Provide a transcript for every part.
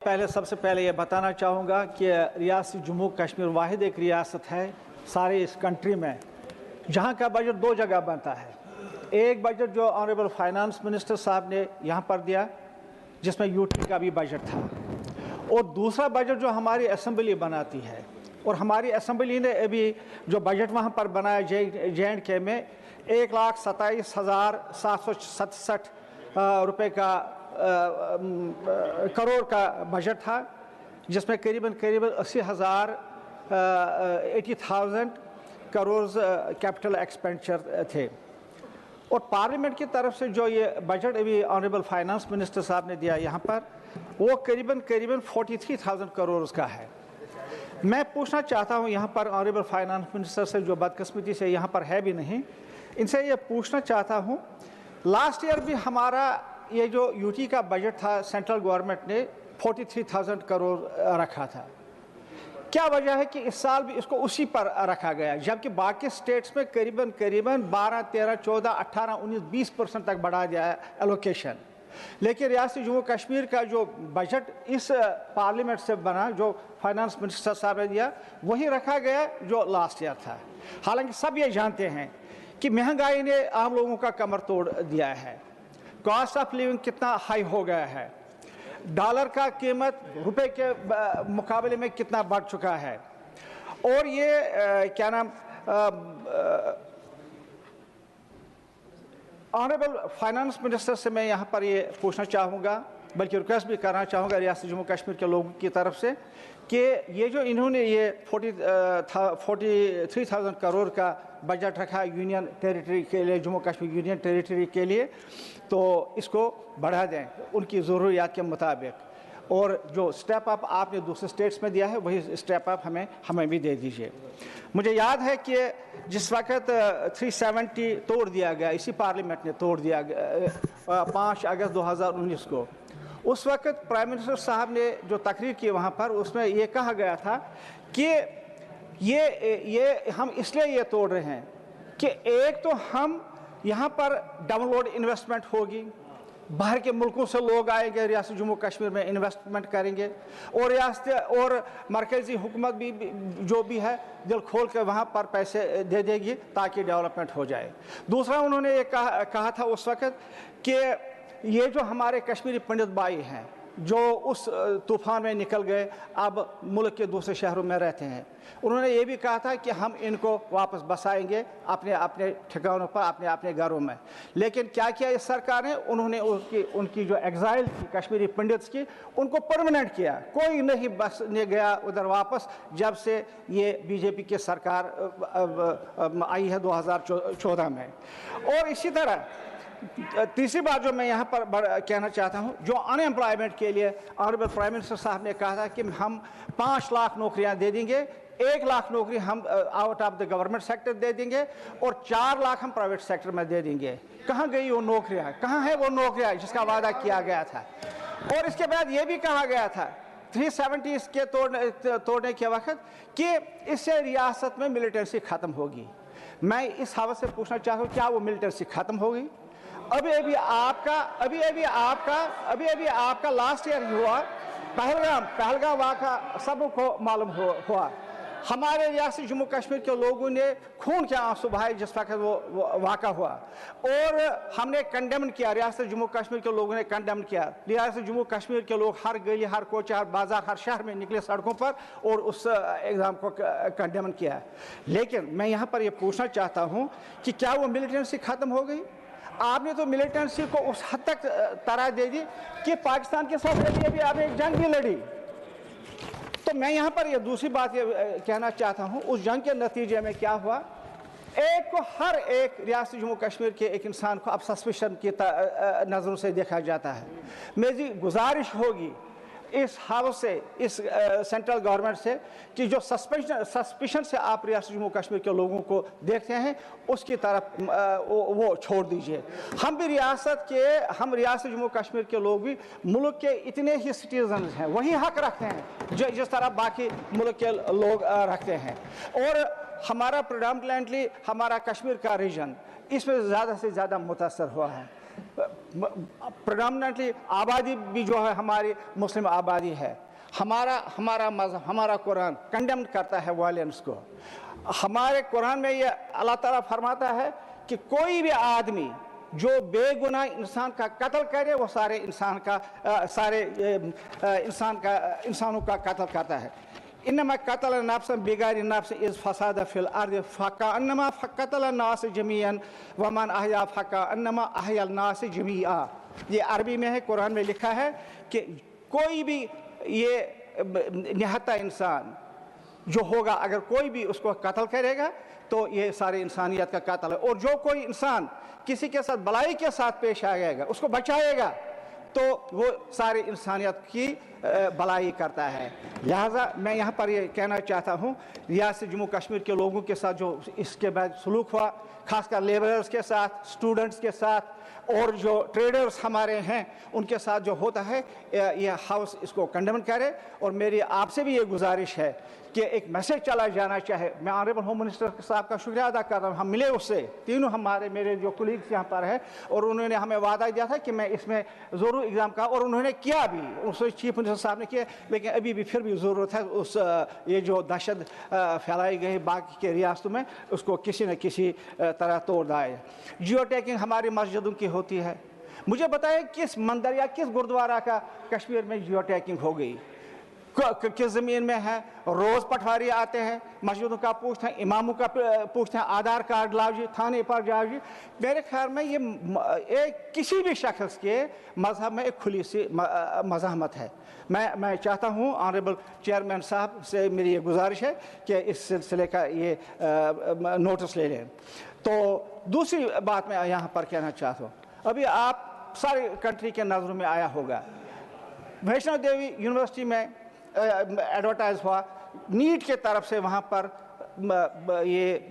पहले सबसे पहले ये बताना चाहूँगा कि रियासत जम्मू कश्मीर वाहिद एक रियासत है सारे इस कंट्री में जहाँ का बजट दो जगह बनता है। एक बजट जो ऑनरेबल फाइनेंस मिनिस्टर साहब ने यहाँ पर दिया जिसमें यूटी का भी बजट था, और दूसरा बजट जो हमारी असेंबली बनाती है, और हमारी असेंबली ने अभी जो बजट वहाँ पर बनाया JNK में 1,27,767 रुपये का करोड़ का बजट था, जिसमें करीबन 80,000 करोड़ कैपिटल एक्सपेंडिचर थे। और पार्लियामेंट की तरफ से जो ये बजट अभी ऑनरेबल फाइनेंस मिनिस्टर साहब ने दिया यहाँ पर, वो करीबन 43,000 करोड़ का है। मैं पूछना चाहता हूँ यहाँ पर ऑनरेबल फाइनेंस मिनिस्टर से, जो बदकिस्मती से यहाँ पर है भी नहीं, इनसे ये पूछना चाहता हूँ, लास्ट ईयर भी हमारा ये जो यूटी का बजट था सेंट्रल गवर्नमेंट ने 43,000 करोड़ रखा था। क्या वजह है कि इस साल भी इसको उसी पर रखा गया, जबकि बाकी स्टेट्स में करीबन 12, 13, 14, 18, 19, 20% तक बढ़ा दिया है एलोकेशन। लेकिन रियासत जम्मू कश्मीर का जो बजट इस पार्लियामेंट से बना, जो फाइनेंस मिनिस्टर साहब ने दिया, वही रखा गया जो लास्ट ईयर था। हालांकि सब ये जानते हैं कि महंगाई ने आम लोगों का कमर तोड़ दिया है, कॉस्ट ऑफ लिविंग कितना हाई हो गया है, डॉलर का कीमत रुपए के मुकाबले में कितना बढ़ चुका है। और ये क्या नाम ऑनरेबल फाइनेंस मिनिस्टर से मैं यहाँ पर ये पूछना चाहूँगा, बल्कि रिक्वेस्ट भी करना चाहूँगा रियासत जम्मू कश्मीर के लोगों की तरफ से, कि ये जो इन्होंने ये 43,000 करोड़ का बजट रखा यूनियन टेरिटरी के लिए, जम्मू कश्मीर यूनियन टेरिटरी के लिए, तो इसको बढ़ा दें उनकी ज़रूरियात के मुताबिक, और जो स्टेप अप आपने दूसरे स्टेट्स में दिया है वही स्टेप अप हमें भी दे दीजिए। मुझे याद है कि जिस वक्त 370 तोड़ दिया गया, इसी पार्लियामेंट ने तोड़ दिया गया 5 अगस्त 2019 को, उस वक्त प्राइम मिनिस्टर साहब ने जो तकरीर की वहाँ पर, उसमें ये कहा गया था कि ये हम इसलिए ये तोड़ रहे हैं कि एक तो हम यहाँ पर डाउनलोड इन्वेस्टमेंट होगी, बाहर के मुल्कों से लोग आएंगे रियासत जम्मू कश्मीर में इन्वेस्टमेंट करेंगे, और रियासत और मरकज़ी हुकूमत भी जो भी है दिल खोल के वहाँ पर पैसे दे देगी ताकि डेवलपमेंट हो जाए। दूसरा उन्होंने ये कहा था उस वक्त कि ये जो हमारे कश्मीरी पंडित भाई हैं जो उस तूफ़ान में निकल गए, अब मुल्क के दूसरे शहरों में रहते हैं, उन्होंने ये भी कहा था कि हम इनको वापस बसाएंगे अपने अपने ठिकानों पर, अपने अपने घरों में। लेकिन क्या किया इस सरकार ने, उन्होंने उनकी जो एग्जाइल थी कश्मीरी पंडित्स की, उनको परमानेंट किया। कोई नहीं बसने गया उधर वापस जब से ये बीजेपी की सरकार आई है 2014 में। और इसी तरह तीसरी बात जो मैं यहाँ पर कहना चाहता हूँ, जो अनएम्प्लॉयमेंट के लिए ऑनरेबल प्राइम मिनिस्टर साहब ने कहा था कि हम 5 लाख नौकरियाँ दे देंगे, 1 लाख नौकरी हम out of the government sector दे देंगे, और 4 लाख हम प्राइवेट सेक्टर में दे देंगे। कहाँ गई वो नौकरियाँ, कहाँ है वो नौकरियाँ जिसका वादा किया गया था। और इसके बाद ये भी कहा गया था 370 के तोड़ने के वक्त कि इससे रियासत में मिलिटेंसी ख़त्म होगी। मैं इस हवाले से पूछना चाहता हूँ, क्या वो मिलिटेंसी ख़त्म होगी? अभी आपका लास्ट ईयर हुआ पहलगाम वाक़ा सबको मालूम हुआ। हमारे रियासत जम्मू कश्मीर के लोगों ने खून के आंसू बहाए जिस वक्त वो वाक़ा हुआ, और हमने कंडेम किया, रियासत जम्मू कश्मीर के लोगों ने कंडेम किया। रियासत जम्मू कश्मीर के लोग हर गली, हर कोचा, हर बाज़ार, हर शहर में निकले सड़कों पर और उस एग्ज़ाम को कंडेम किया। लेकिन मैं यहाँ पर ये पूछना चाहता हूँ कि क्या वो मिलिटेंसी ख़त्म हो गई? आपने तो मिलिटेंसी को उस हद तक तरह दे दी कि पाकिस्तान के साथ अभी आपने एक जंग भी लड़ी। तो मैं यहाँ पर ये दूसरी बात ये कहना चाहता हूँ, उस जंग के नतीजे में क्या हुआ, एक को हर एक रियासत जम्मू कश्मीर के एक इंसान को अब सस्पिशन की नज़रों से देखा जाता है। मेरी गुजारिश होगी इस हाउस से, इस सेंट्रल गवर्नमेंट से, कि जो सस्पिशन से आप रियासत जम्मू कश्मीर के लोगों को देखते हैं उसकी तरफ वो छोड़ दीजिए। हम रियासत जम्मू कश्मीर के लोग भी मुल्क के इतने ही सिटीजन हैं, वही हक रखते हैं जो जिस तरह बाकी मुल्क के लोग रखते हैं। और हमारा प्रेडोमिनेंटली हमारा कश्मीर का रीजन इसमें ज़्यादा से ज़्यादा मुतासर हुआ है। प्रेडोमिनेंटली आबादी भी जो है हमारी मुस्लिम आबादी है। हमारा मज़हब, हमारा कुरान कंडेम करता है वायलेंस को। हमारे कुरान में ये अल्लाह ताला फरमाता है कि कोई भी आदमी जो बेगुनाह इंसान का कत्ल करे वो इंसानों का कत्ल करता है। इन्नमा कतल नफ्स बिगारी नफ्स इज़ फसाद फिल अर्द फकान्नमा फकतल नास जमीअन वमन अहया फकान्नमा अहयल नास जमीआ। ये अरबी में है, कुरान में लिखा है कि कोई भी ये निहत्ता इंसान जो होगा, अगर कोई भी उसको कत्ल करेगा तो ये सारी इंसानियत का कत्ल है। और जो कोई इंसान किसी के साथ भलाई के साथ पेश आएगा, उसको बचाएगा, तो वो सारी इंसानियत की भलाई करता है। लिहाजा मैं यहाँ पर ये कहना चाहता हूँ, रियासत जम्मू कश्मीर के लोगों के साथ जो इसके बाद सलूक हुआ, खासकर लेबरर्स के साथ, स्टूडेंट्स के साथ और जो ट्रेडर्स हमारे हैं उनके साथ जो होता है, ये हाउस इसको कंडेम करे। और मेरी आपसे भी ये गुजारिश है कि एक मैसेज चला जाना चाहे। मैं ऑनरेबल होम मिनिस्टर साहब का शुक्रिया अदा कर रहा हूँ। हम मिले उससे, तीनों मेरे जो कोलीग्स यहाँ पर है, और उन्होंने हमें वादा दिया था कि मैं इसमें ज़रूर एग्ज़ाम का, और उन्होंने किया भी, उससे चीफ मिनिस्टर साहब ने किया। लेकिन अभी भी फिर भी ज़रूरत है उस ये जो दहशत फैलाई गई बाकी के रियासतों में, उसको किसी न किसी तरह तोड़ दाए। जियो टैगिंग हमारी मस्जिदों की होती है। मुझे बताएं किस मंदिर या किस गुरुद्वारा का कश्मीर में जियो टैगिंग हो गई, किस ज़मीन में है? रोज़ पटवारी आते हैं, मस्जिदों का पूछते हैं, इमामों का पूछते हैं, आधार कार्ड लाओ जी, थाने पर जाओ जी। मेरे ख्याल में ये एक किसी भी शख्स के मज़हब में एक खुली सी मज़ाहमत है। मैं चाहता हूँ ऑनरेबल चेयरमैन साहब से मेरी ये गुजारिश है कि इस सिलसिले का ये नोटिस ले लें। तो दूसरी बात मैं यहाँ पर कहना चाहता हूँ, अभी आप सारी कंट्री के नज़रों में आया होगा, वैष्णो देवी यूनिवर्सिटी में एडवर्टाइज हुआ, नीट के तरफ से वहाँ पर ये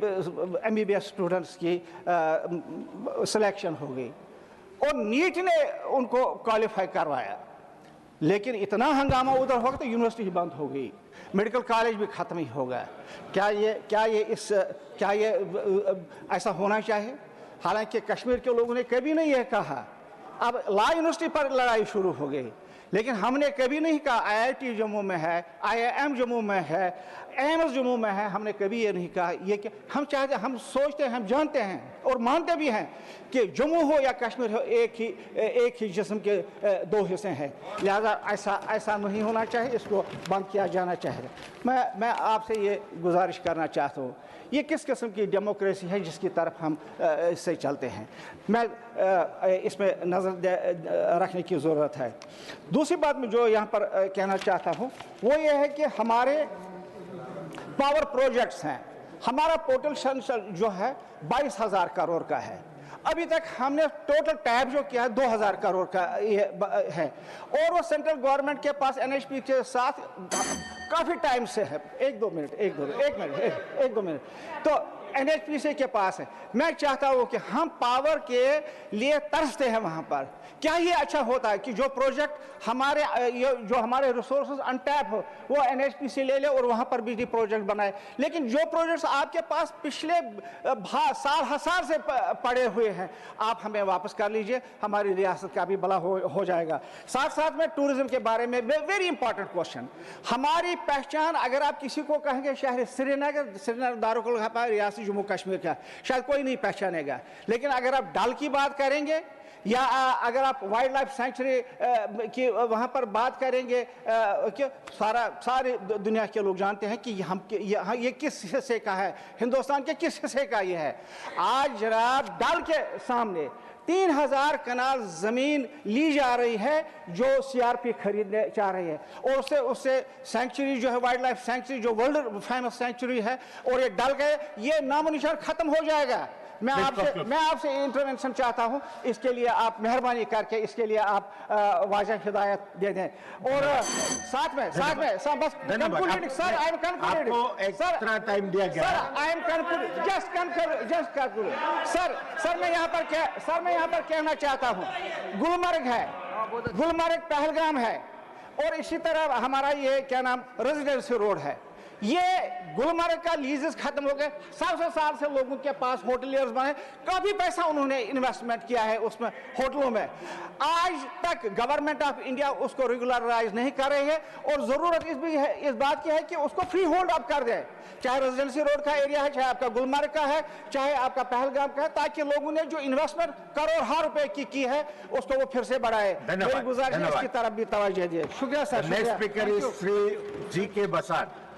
MBBS स्टूडेंट्स की सिलेक्शन हो गई और नीट ने उनको क्वालिफाई करवाया। लेकिन इतना हंगामा उधर होगा तो यूनिवर्सिटी ही बंद हो गई, मेडिकल कॉलेज भी ख़त्म ही होगा। क्या ये ऐसा होना चाहिए? हालांकि कश्मीर के लोगों ने कभी नहीं यह कहा। अब लॉ यूनिवर्सिटी पर लड़ाई शुरू हो गई, लेकिन हमने कभी नहीं कहा IIT जम्मू में है, IIM जम्मू में है, एम्स जम्मू में है। हमने कभी ये नहीं कहा ये कि हम चाहते, हम सोचते हैं, हम जानते हैं और मानते भी हैं कि जम्मू हो या कश्मीर हो एक ही जिस्म के दो हिस्से हैं। लिहाजा ऐसा नहीं होना चाहिए, इसको बंद किया जाना चाहिए। मैं आपसे ये गुजारिश करना चाहता हूँ, ये किस किस्म की डेमोक्रेसी है जिसकी तरफ हम इससे चलते हैं? मैं इसमें नज़र रखने की ज़रूरत है। दूसरी बात मैं जो यहाँ पर कहना चाहता हूँ वो ये है कि हमारे पावर प्रोजेक्ट्स हैं, हमारा पोटेंशियल जो है 22,000 करोड़ का है। अभी तक हमने टोटल टैप जो किया है 2,000 करोड़ का ये है, और वो सेंट्रल गवर्नमेंट के पास NHP के साथ काफ़ी टाइम से है। एक दो मिनट तो NHP से के पास है। मैं चाहता हूँ कि हम पावर के लिए तरसते हैं वहाँ पर। क्या ये अच्छा होता है कि जो प्रोजेक्ट हमारे रिसोर्सेज अनटैप हो वो NHP से ले ले और वहाँ पर बिजली प्रोजेक्ट बनाए, लेकिन जो प्रोजेक्ट्स आपके पास पिछले साल हजार से पड़े हुए हैं आप हमें वापस कर लीजिए, हमारी रियासत का भी भला हो जाएगा। साथ साथ में टूरिज्म के बारे में वेरी इंपॉर्टेंट क्वेश्चन, हमारी पहचान अगर आप किसी को कहेंगे शहर श्रीनगर दारुल रियासत जम्मू कश्मीर का, शायद कोई नहीं पहचानेगा। लेकिन अगर आप डल की बात करेंगे या अगर आप वाइल्ड लाइफ सेंचुरी की वहाँ पर बात करेंगे कि सारी दुनिया के लोग जानते हैं कि ये किस हिस्से का है, हिंदुस्तान के किस हिस्से का ये है। आज जनाब डल के सामने 3,000 कनाल ज़मीन ली जा रही है जो CRP खरीदने चाह रही है, और उससे सेंचुरी जो है वाइल्ड लाइफ सेंचुरी जो वर्ल्ड फेमस सेंचुरी है, और ये डल गए, ये नामो निशान ख़त्म हो जाएगा। मैं आपसे इंटरवेंशन चाहता हूं, इसके लिए आप मेहरबानी करके इसके लिए आप वाज़ह हिदायत दे दें। और साथ में बस concluding sir, I am concluding sir, इतना टाइम दिया गया sir, I am concluding just conclude sir मैं यहाँ पर कहना चाहता हूँ, गुलमर्ग पहलगाम है, और इसी तरह हमारा ये क्या नाम रेजिडेंसी रोड है। ये गुलमर्ग का लीजेस खत्म हो गए, 100 साल से लोगों के पास होटलियर्स बने, काफी पैसा उन्होंने इन्वेस्टमेंट किया है उसमें होटलों में। आज तक गवर्नमेंट ऑफ इंडिया उसको रेगुलराइज नहीं कर रही है और जरूरत इस बात की है कि उसको फ्री होल्ड अप कर दे, चाहे रेजिडेंसी रोड का एरिया है, चाहे आपका गुलमर्ग का है, चाहे आपका पहलगाम का है, ताकि लोगों ने जो इन्वेस्टमेंट करोड़ों रुपए की है उसको वो फिर से बढ़ाए। मेरी गुजारिश है इसकी तरफ भी तवज्जो दिए। शुक्रिया sir. Next speaker is Shri G K बसार।